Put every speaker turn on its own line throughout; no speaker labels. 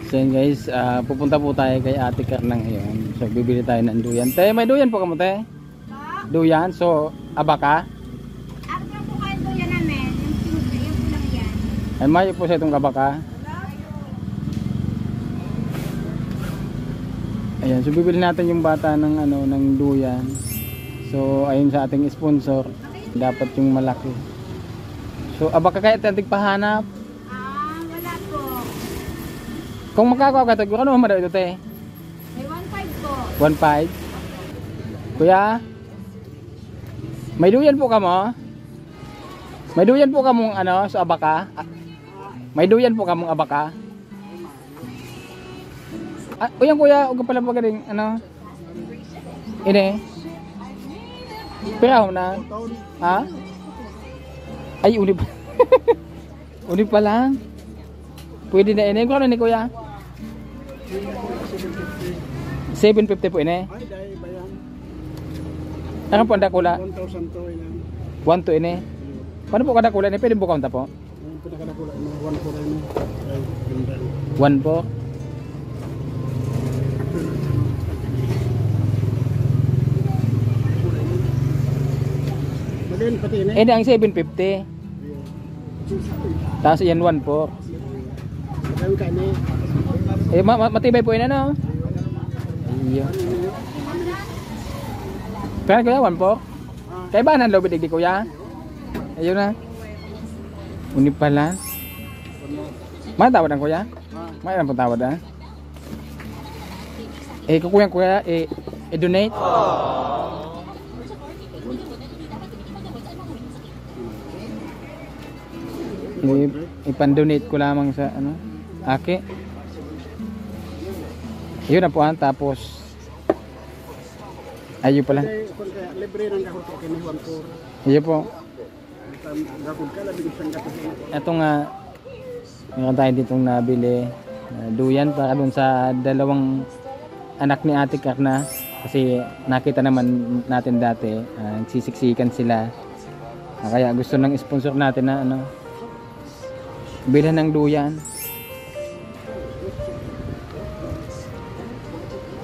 So yun guys, pupunta po tayo kay Ate Carla ngayon. So bibili tayo ng duyan. Te, may duyan po kamo te? Duyan, so abaka?
Ako po kayo duyan namin, yung pulang yan.
Ay mayo po sa itong abaka. Ayan, so bibili natin yung bata ng ano ng duyan. So ayun sa ating sponsor, dapat yung malaki. So abaka kaya tayo pahanap.
Wala po.
Kung makakaw ka tayo, ano mo ito te?
May 1.5 po.
1.5. Kuya, may duyan po ka mo? May duyan po ka mong ano sa abaka? May duyan po ka mong abaka? Uyang kuya, huwag pala magaling, ano? Ini? Pera na? Ha? Ay, uni pa. Uni pa lang. Pwede na ini. Kung ano ni kuya? 750 po ini. Ano po ang dakula?
1,000 to ilan.
1 to ini. Paano po kadakula ini? Pwede bukaw ta po?
Pinakadakula, 1 po rin.
1 po.
Magaling pati ini.
Ini ang 750. Tapos yan 1 po.
Magaling ka ini.
Matibay po ini no? Iya. Pero kuya 1 po. Kaya ba nang lobby digdi kuya? Ayun na. Uni pala. May tawad ang kuya? May ang tawad ah. Kung kuya, donate. Ipan-donate ko lamang sa ano, Aki. Yun na po tapos ayo pala.
Libre nang gahol ko kini 1 po.
Iyo po.
Gahol ka labi isang gato.
Ito nga meron tayo ditong nabili duyan para dun sa dalawang anak ni Ate Carla kasi nakita naman natin dati nagsisiksikan sila. Kaya gusto ng sponsor natin na ano bilhan ng duyan.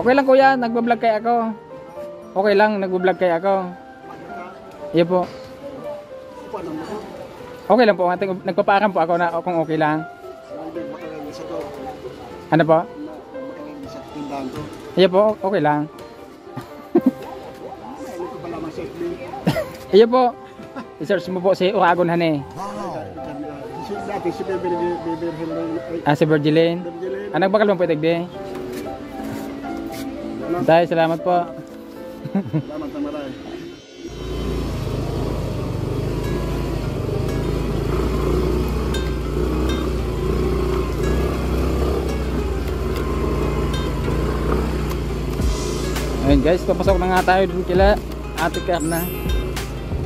Okay lang kuya, nagbablog kay ako. Okay lang, nagbablog kay ako. Iya po. Okay lang po, nagpaparam po ako na kung okay lang. Ano po? Iya po, okay lang. Iya po. I-search mo po si Uragon Hane.
Dati si Beverly.
Si Virgiline. Anak bakal mo po itigdi? Tay, salamat po.
Salamat na marami.
Ayun guys, papasok na nga tayo dun kila Ate Carla.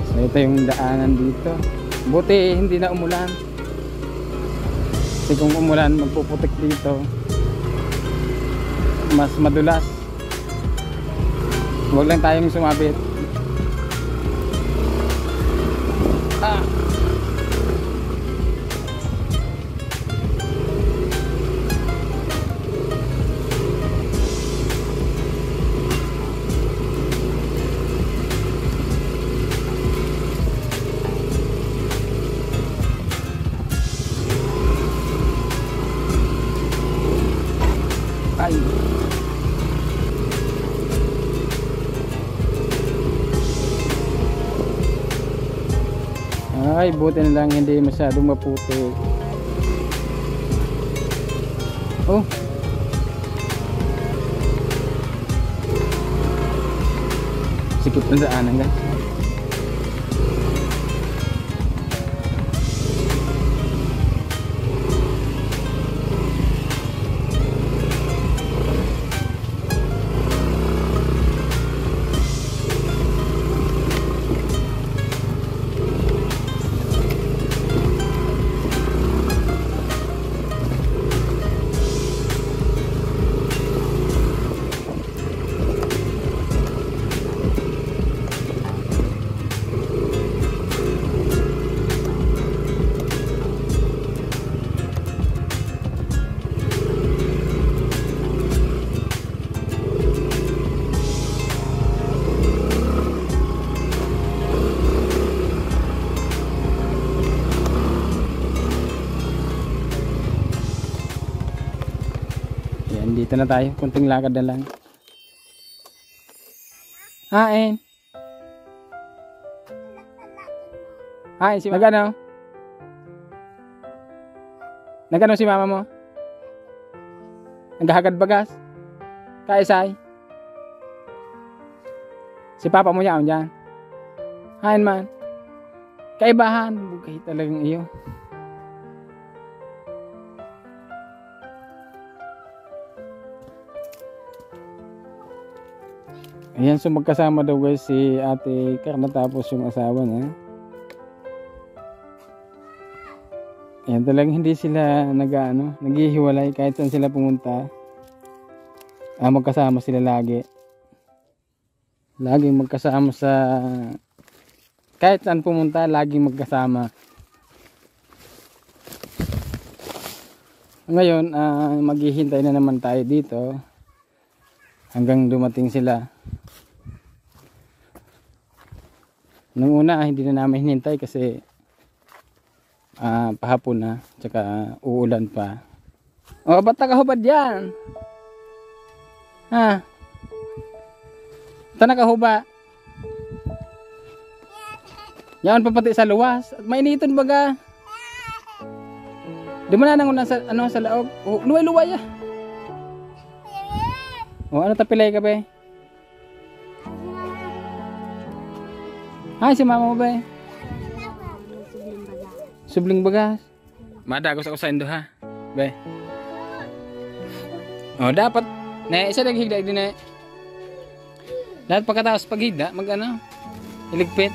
So ito yung daanan dito. Buti hindi na umulan. Kasi kung umulan magpuputik dito mas madulas. Huwag lang tayong sumabit. Ay, buti na lang hindi masyadong maputi. Oh. Sikip na daanan guys. Yan, dito na tayo. Kunting lakad na lang. Hain. Hain, si Nagano? Nagano si mama mo? Naghahagad bagas? Kaisay? Si papa mo yaon dyan? Hain man. Kaibahan. Bugay talagang iyo. Ayan, so magkasama daw guys si Ate Carna tapos yung asawa niya. Ayan, talagang hindi sila naghihiwalay kahit saan sila pumunta. Magkasama sila lagi. Laging magkasama sa kahit saan pumunta, laging magkasama. Ngayon, maghihintay na naman tayo dito hanggang dumating sila. Nung una, hindi na namin hinintay kasi pahapon na, tsaka uulan pa. O, ba't nakahubad yan? Ha? Ba't nakahubad? Yan pa pati sa luwas. Mainiton baga. Di mo na nang sa laog. Oh, luway-luway ah. O, ano tapilay ka ba? Ay, si mama mo ba? Subling bagas. Madagos ako sa indo ha. Be. O, dapat na isa naghigda din na. Lahat pagkatapos paghigda, iligpit.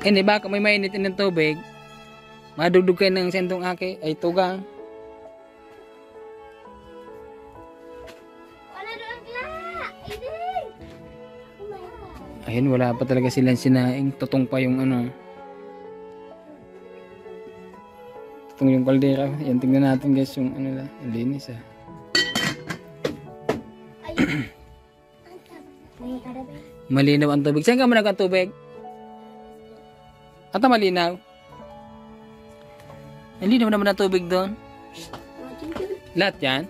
Hindi baka may mainitin ng tubig. Madugdug kayo ng sentong aki ay tugang. Ayun, wala pa talaga silang sinaing. Tutong pa yung tutong yung kaldera. Yan, tingnan natin guys yung ang linis ah. Malinaw ang tubig. Saan ka mo nagkatubig? Ata malinaw? Hindi naman ang tubig doon. Lahat yan?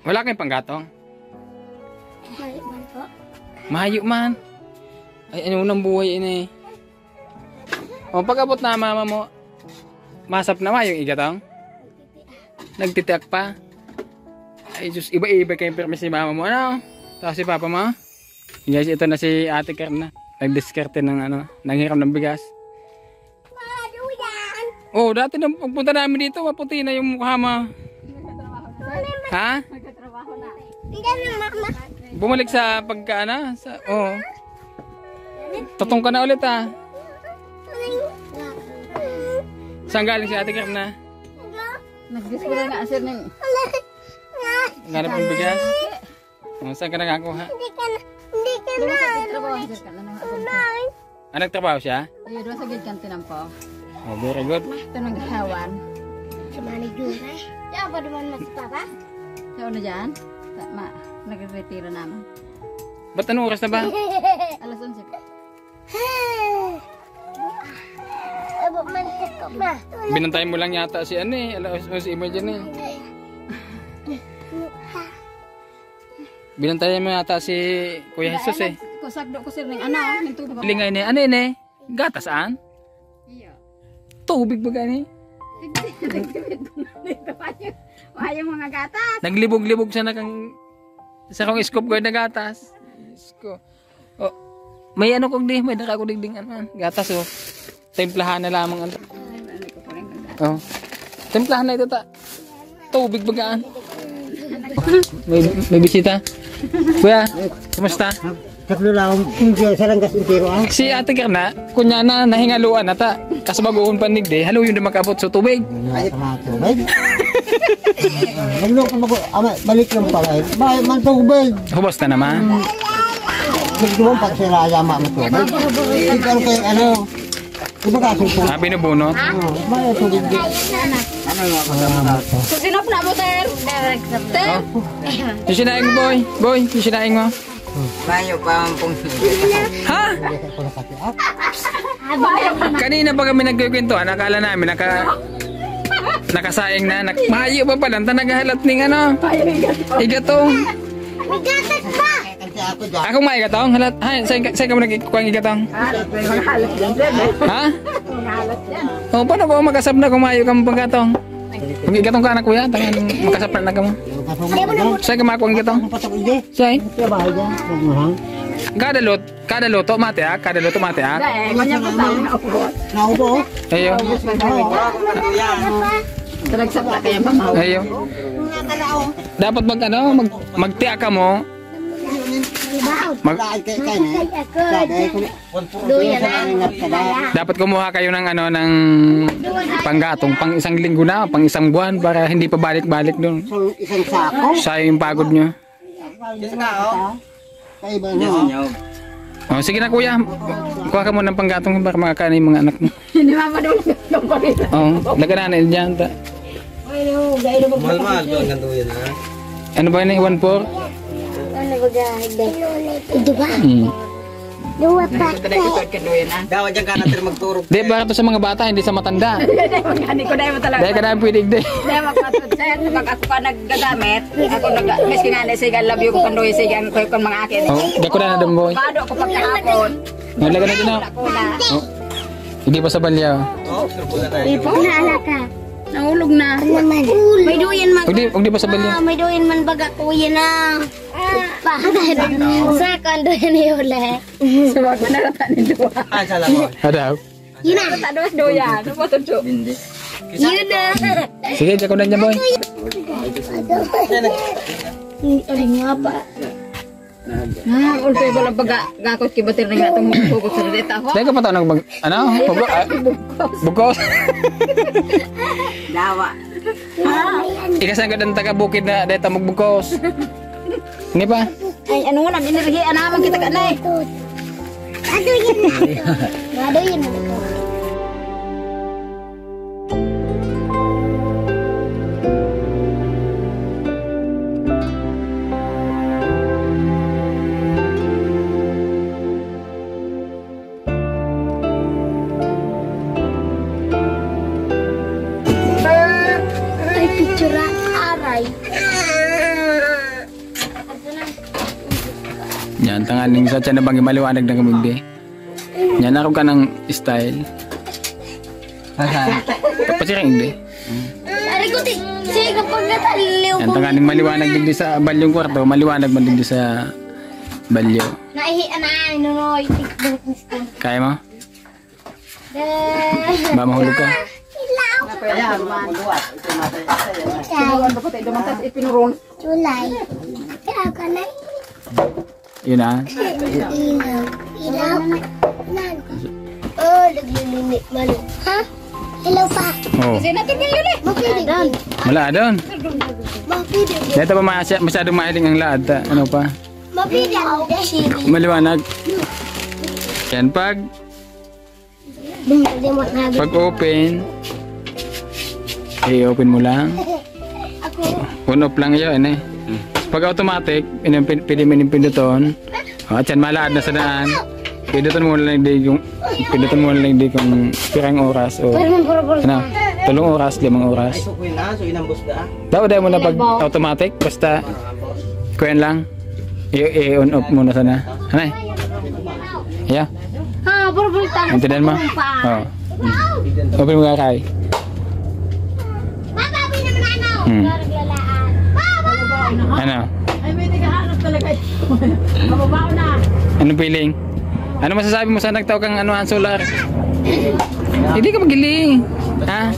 Wala kayong panggatong? Mahayo man. Ay, ano nang buhay ini? O, pag-abot na mama mo, masap na yung igatong? Nagtitiak pa? Ay, Diyos, iba-iba kayong permis si mama mo. Ano? Tapos si papa mo? Guys, ito na si Ate Carna. Nagdiskarte ng nanghiram ng bigas. Oh, dati nang pagpunta namin dito, maputi na yung mukha mo. Ha? Bumalik sa pagkaana? Tutong ka na ulit ha. Saan galing si Ate Carna?
Nagdiskura nga sir ng...
Nganap ng bigas? Saan ka nakakuha?
Hindi ka na.
Nagtrabaho siya?
Iya, doon sa gate kantinan po.
Oh, very good.
Ito nang gahawan.
Sumali juga. Ya, apa naman mas papa?
Sa una dyan, nag-retiro naman.
Ba't anong oras na ba?
Alas 11 po.
Abo man ko ba?
Binantayan mo lang yata si alas 11 mo dyan Binantayan mo yata si Kuya Jesus
Kusagdo ko sir ng ng tubig.
Lingay ni, gatas saan?
Iya.
Tubig ba gani?
Ayaw mga gatas.
Naglibog-libog siya na kang sa kong scoop ko na gatas. Oh, may kong may nakako digding gatas Templahan na lamang Oh. Templahan na ito ta. Tubig bagaan. may bisita. Kuya, kumusta?
Tatlo lang sa langgas intero ah.
Si Ate Carna, kunya na nahingaluan ata. Kas bagoon panigde, halo yung makabot sa tubig.
Ay, tubig. Naglo ko balik lang pala. Bay man tubig.
Hubos na naman.
Siguro pag sila yama mo tubig. Ikaw kay iba ka tubig.
Binubunot.
Bay tubig.
Sinop na mo sir.
Yung sinaing boy. Boy, yung sinaing mo.
Bayo pa ang pong.
Ha? Kanina pa kami nagkikwentuhan, akala namin nakasaing na, mahayo pa pala, nagahalat ning ano, igatong.
Magatat pa!
Kasi ako dyan.
Ako may igatong, halat, ha, saan ka mo nagkikuha ng igatong? Ha? O, paano ba makasap na kung mahayo ka mo paggatong? Kung igatong ka na kuya, tangan makasap na ka mo. Saan ka makuha ng igatong? Saan?
Kaya bahay dyan. Mahang.
Kada luto mati ah, kada luto mati ah.
Naubo.
Ayo. Ayo. Dapat mag ano, magtiya ka mo. Dapat kumuha kayo ng ano ng panggatong pang isang linggo na, pang isang buwan para hindi pa balik-balik doon.
Isang sako.
Sayang yung pagod nyo.
Kaiba na.
Oh, sige na kuya. Kuha ka mo ng panggatong para makakain yung mga anak mo.
Hindi mamadulog yung palito.
Oh, lagananin diyan ta.
Mahal doon ganto yan ha.
Ano ba yun? 1-4?
Ano ba gahigday? Ito ba? Dua pa.
Dawa dyan ka natin magturog.
Di, para to sa mga bata, hindi sa matanda.
Hindi ko dahil mo talaga.
Dahil ka na pwede igde.
Dahil magpatod sa'yo. Pag ako pa naggagamit, ako miski nga na sige, love you ko kandoy sige, ang kuya ko mga akin.
Oh, dako na na boy.
Bado ako pagkahapon.
Nalaga na din na.
Ako na.
Oh. Hindi pa sa balyaw.
Oh, surpula na.
Ipo.
Naala ka.
Nahulog na.
Naman. May duyan man.
Hindi pa sa balyaw.
May duyan man baga kuya na. Pa. Sa kando yan yule.
Suwag mo narata ni Dua.
Ah, salamat.
Adaw.
Yun na.
Narata doon doya. Ano po tunso?
Hindi.
Yun na.
Sige, dako na niya boy.
Ano nga pa?
Ultoy ko lang pag-gakot kibatir na nga itong magpukot sa dita ko.
Dahil ka pa ito nag... Ano? Bukos?
Dawa.
Ikasan ka ng taga-bukid na dahil magbukos. Hindi pa?
Ay, ano nga lang, inirhian naman kita ka na eh.
Ano yun na? Ano yun na? Ay, picture aray.
Yan, tangaling sa tiyan na bang maliwanag na kamigdi. Yan, naroon ka ng style. Kapasirang hindi.
Aray ko, sige kapag nataliw
Yan,
ko.
tangaling maliwanag din di sa balyong kwarto, maliwanag man din di sa balyo.
Naihian na, inunoy.
Kaya mo? Ba mahulog ka?
Kaya, magbuhat. Ito natin.
Ano pa tayo dumantas ipinurong.
Julay. Kaya ka na.
Yun ah.
Ilaw. Ilaw. Oh, naglilimit malo. Ha? Ilaw pa.
Oh.
Kasi natin ngayon eh.
Mapili doon.
Wala doon.
Mapili.
Dito pa masyadong mahiling ang lahat. Ano pa?
Mapili ako. Sili.
Maliwanag. Yan, pag open, i-open mo lang. On off lang yun eh. Pag automatic, pwede mo yung pinduton. At yan, malaad na sa daan. Pinduton mo lang hindi kung pirang oras o ano, 3 oras, 5 oras.
Ay, sukuin na. So, inambos ka.
Dapat mo na pag automatic, basta kuyan lang. I-on off muna sana. Ano eh? Yeah.
Ha, puro tayo.
Intindihan mo? Oo. Open mo ka kay.
Babawi naman ano.
Hmm.
Naglalaan.
Ano?
Ay, may naghahanap talaga ito. Mababao na.
Anong feeling? Ano masasabi mo sa nagtaw kang anuhan solar? Hindi ka magiling. Ha?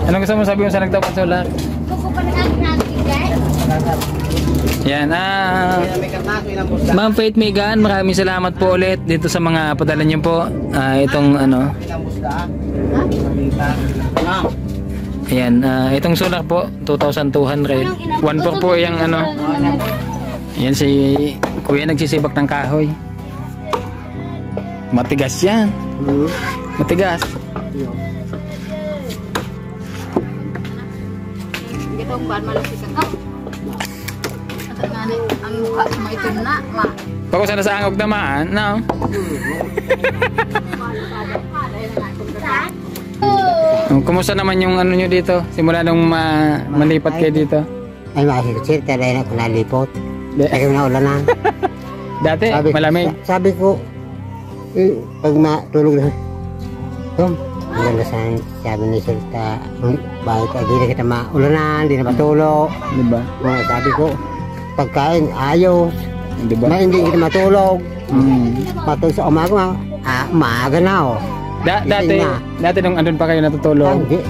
Anong gusto mo sabi mo sa nagtaw kang solar?
Kuko pa natin guys.
Yan,
Kaya may karnaso, inambos ka.
Ma'am Faith Megan, maraming salamat po ulit dito sa mga padala niyo po. Itong ano,
Inambos ka. Ha?
ayan, itong solar po, 2,200. 1.4 po yung ano. Yan si Kuya nagsisibak ng kahoy. Matigas yan. Matigas.
Gitong ban malaki ka. Ang mukha mo ito na, ma.
Pag sana sa angog namaan, no? Kumusta naman yung ano nyo dito? Simula nung malipat kayo dito?
Ay, makikitsir, talaga na ako nalipot. Kaya na ulan na.
Dati, malamig.
Sabi ko, pag matulog na, maganda sabi ni Sir, bakit di na kita maulanan, di na matulog.
Diba?
Sabi ko, pagkain, ayos.
Diba?
Hindi kita matulog. Matulog sa umaga, maaga na oh.
Dati nung andun pa kayo natutulog?
Hindi.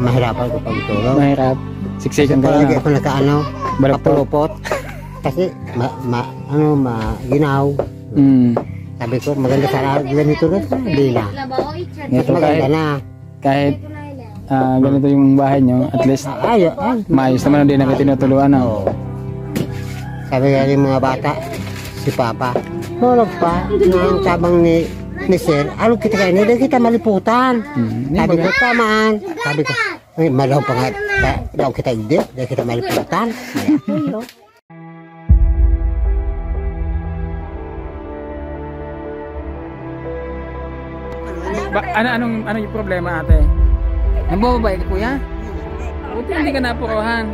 Mahirapan ko pagtulog.
Mahirap. Siksikan ka
Lagi
na.
ako nakaano, papulupot. Kasi maginaw. Sabi ko, maganda sana ganito na. Hindi na.
Ito
Maganda na.
kahit ganito yung bahay nyo, at least
Ay.
maayos naman din na kayo tinutuluan.
Oo. Sabi nga yung mga bata, si Papa, tulog pa, nang sabang ni Sir, ano kita kayo, hindi kita maliputan. Sabi ko, tamaan. Sabi ko, ay, malaw pa nga, daw kita hindi kita maliputan.
Ano yung problema, ate? Nambababay ka, kuya? Buti hindi ka napuruhan.